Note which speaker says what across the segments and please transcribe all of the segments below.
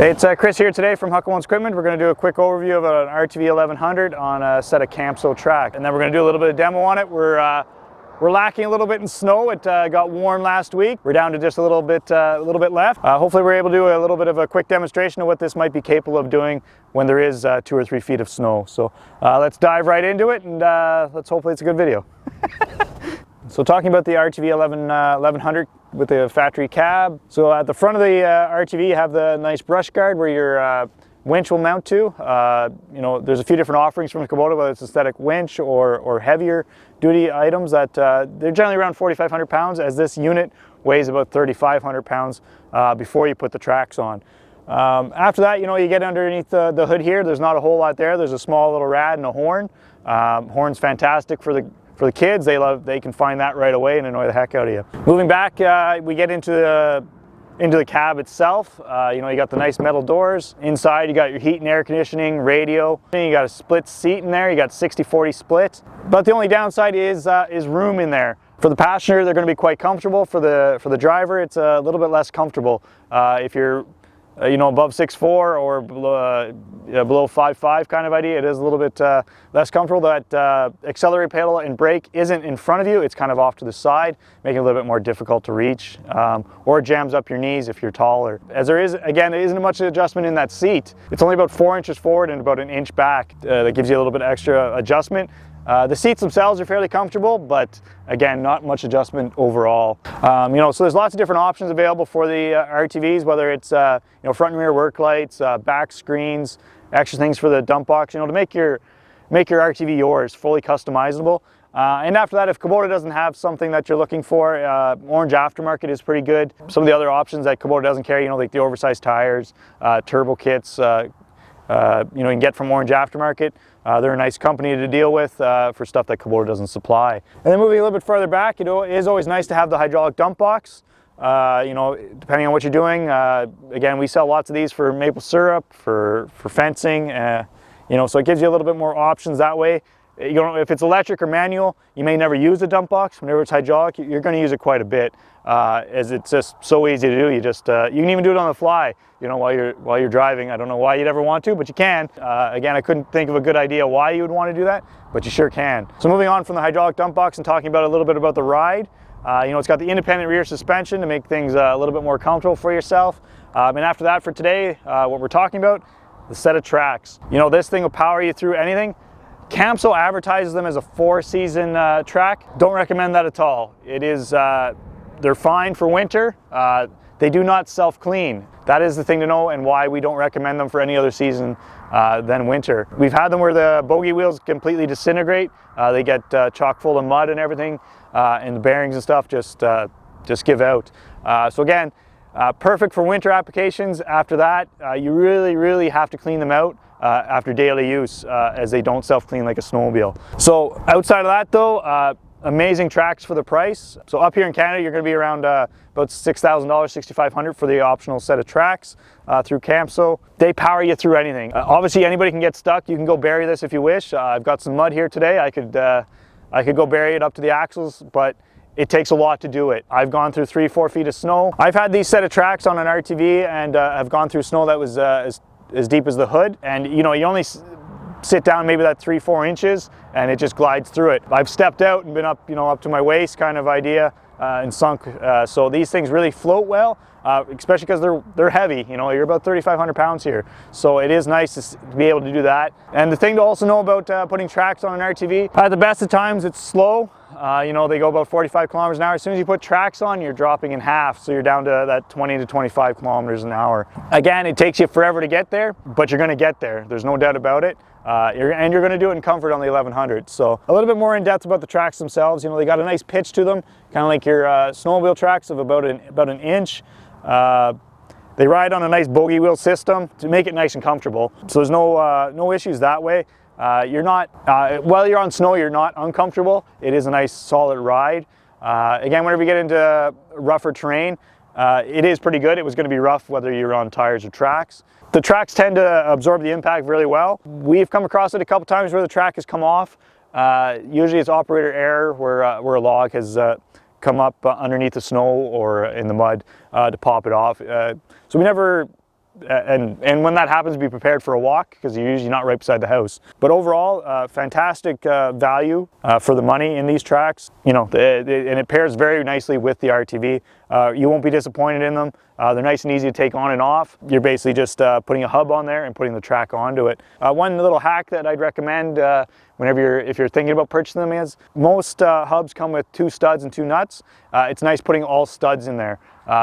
Speaker 1: Hey, it's Chris here today from Huckabones Equipment. We're going to do a quick overview of an RTV 1100 on a set of Camso track, and then we're going to do a little bit of demo on it. We're lacking a little bit in snow. It got warm last week. We're down to just a little bit left. Hopefully we're able to do a little bit of a quick demonstration of what this might be capable of doing when there is 2 or 3 feet of snow. So let's dive right into it, and hopefully it's a good video. So talking about the RTV 1100 with the factory cab. So at the front of the RTV you have the nice brush guard where your winch will mount to. You know, there's a few different offerings from Kubota, whether it's a static winch or heavier duty items that they're generally around 4,500 pounds, as this unit weighs about 3,500 pounds before you put the tracks on. After that, you know, you get underneath the hood here. There's not a whole lot there. There's a small little rad and a horn. Horn's fantastic for the kids. They can find that right away and annoy the heck out of you. Moving back, we get into the cab itself. You know, you got the nice metal doors. Inside you got your heat and air conditioning, radio. You got a split seat in there. You got 60-40 split. But the only downside is room in there. For the passenger, they're going to be quite comfortable. For the driver, it's a little bit less comfortable. If you're you know, above 6'4" or below 5'5" kind of idea, it is a little bit less comfortable. That accelerator pedal and brake isn't in front of you, it's kind of off to the side, making it a little bit more difficult to reach, or it jams up your knees if you're taller. As there is, again, there isn't much adjustment in that seat. It's only about 4 inches forward and about 1 inch back. That gives you a little bit extra adjustment. The seats themselves are fairly comfortable, but again, not much adjustment overall. You know, so there's lots of different options available for the RTVs, whether it's you know, front and rear work lights, back screens, extra things for the dump box, you know, to make your RTV yours, fully customizable. And after that, if Kubota doesn't have something that you're looking for, Orange Aftermarket is pretty good. Some of the other options that Kubota doesn't carry, you know, like the oversized tires, turbo kits, you know, you can get from Orange Aftermarket. They're a nice company to deal with for stuff that Kubota doesn't supply. And then moving a little bit further back, you know, it is always nice to have the hydraulic dump box. You know, depending on what you're doing. Again, we sell lots of these for maple syrup, for fencing. You know, so it gives you a little bit more options that way. You know, if it's electric or manual, you may never use the dump box. Whenever it's hydraulic, you're going to use it quite a bit, as it's just so easy to do. You can even do it on the fly, you know, while you're driving. I don't know why you'd ever want to, but you can. Again, I couldn't think of a good idea why you would want to do that, but you sure can. So moving on from the hydraulic dump box and talking about a little bit about the ride. You know, it's got the independent rear suspension to make things a little bit more comfortable for yourself. And after that, for today, what we're talking about, the set of tracks. You know, this thing will power you through anything. Camso advertises them as a 4-season track. Don't recommend that at all. It is, they're fine for winter. They do not self-clean. That is the thing to know, and why we don't recommend them for any other season than winter. We've had them where the bogey wheels completely disintegrate. They get chock full of mud and everything, and the bearings and stuff just give out. So again, perfect for winter applications. After that, you really have to clean them out after daily use, as they don't self-clean like a snowmobile. So outside of that though, amazing tracks for the price. So up here in Canada, you're going to be around about $6,000, $6,500 for the optional set of tracks through Camso. They power you through anything. Obviously, anybody can get stuck. You can go bury this if you wish. I've got some mud here today. I could go bury it up to the axles, but it takes a lot to do it. I've gone through 3-4 feet of snow. I've had these set of tracks on an RTV, and I've gone through snow that was as deep as the hood. And you know, you only sit down maybe that 3-4 inches and it just glides through it. I've stepped out and been up, you know, up to my waist kind of idea, and sunk. So these things really float well, especially because they're heavy. You know, you're about 3,500 pounds here. So it is nice to be able to do that. And the thing to also know about putting tracks on an RTV, at the best of times it's slow. You know, they go about 45 kilometers an hour. As soon as you put tracks on, you're dropping in half. So you're down to that 20 to 25 kilometers an hour. Again, it takes you forever to get there, but you're going to get there. There's no doubt about it. And you're going to do it in comfort on the 1100. So a little bit more in depth about the tracks themselves. You know, they got a nice pitch to them, kind of like your snowmobile tracks of about an inch. They ride on a nice bogey wheel system to make it nice and comfortable. So there's no issues that way. You're not, while you're on snow, you're not uncomfortable. It is a nice solid ride. Again, whenever you get into rougher terrain, it is pretty good. It was going to be rough whether you're on tires or tracks. The tracks tend to absorb the impact really well. We've come across it a couple times where the track has come off. Usually it's operator error where a log has come up underneath the snow or in the mud to pop it off. So we never and when that happens, be prepared for a walk because you're usually not right beside the house. But overall, fantastic value for the money in these tracks. You know, and it pairs very nicely with the RTV. You won't be disappointed in them. They're nice and easy to take on and off. You're basically just putting a hub on there and putting the track onto it. One little hack that I'd recommend if you're thinking about purchasing them is most hubs come with 2 studs and 2 nuts. It's nice putting all studs in there.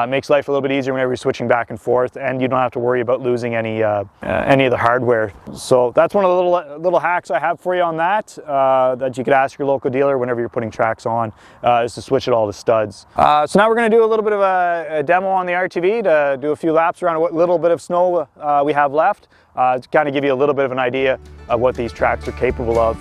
Speaker 1: Makes life a little bit easier whenever you're switching back and forth, and you don't have to worry about losing any of the hardware. So that's one of the little hacks I have for you on that, that you could ask your local dealer whenever you're putting tracks on, is to switch it all to studs. So now we're going to do a little bit of a demo on the RTV to do a few laps around what little bit of snow we have left, to kind of give you a little bit of an idea of what these tracks are capable of.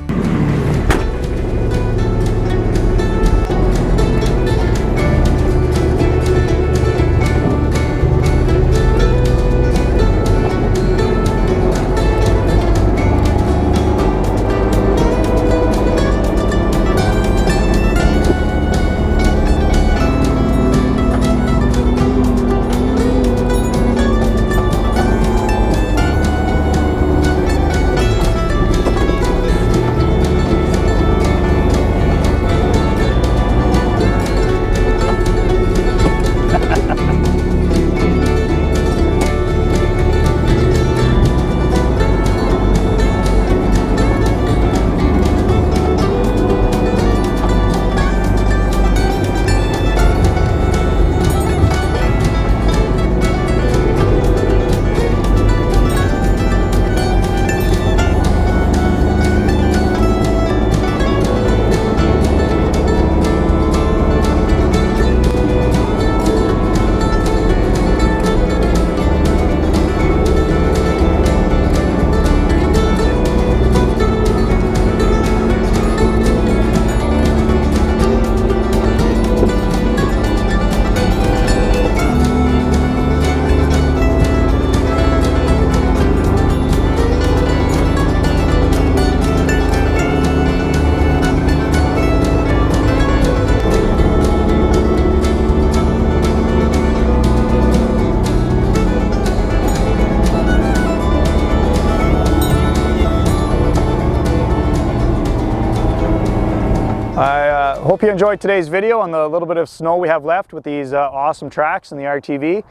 Speaker 1: I hope you enjoyed today's video on the little bit of snow we have left with these awesome tracks in the RTV.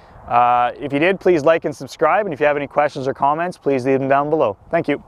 Speaker 1: If you did, please like and subscribe, and if you have any questions or comments, please leave them down below. Thank you.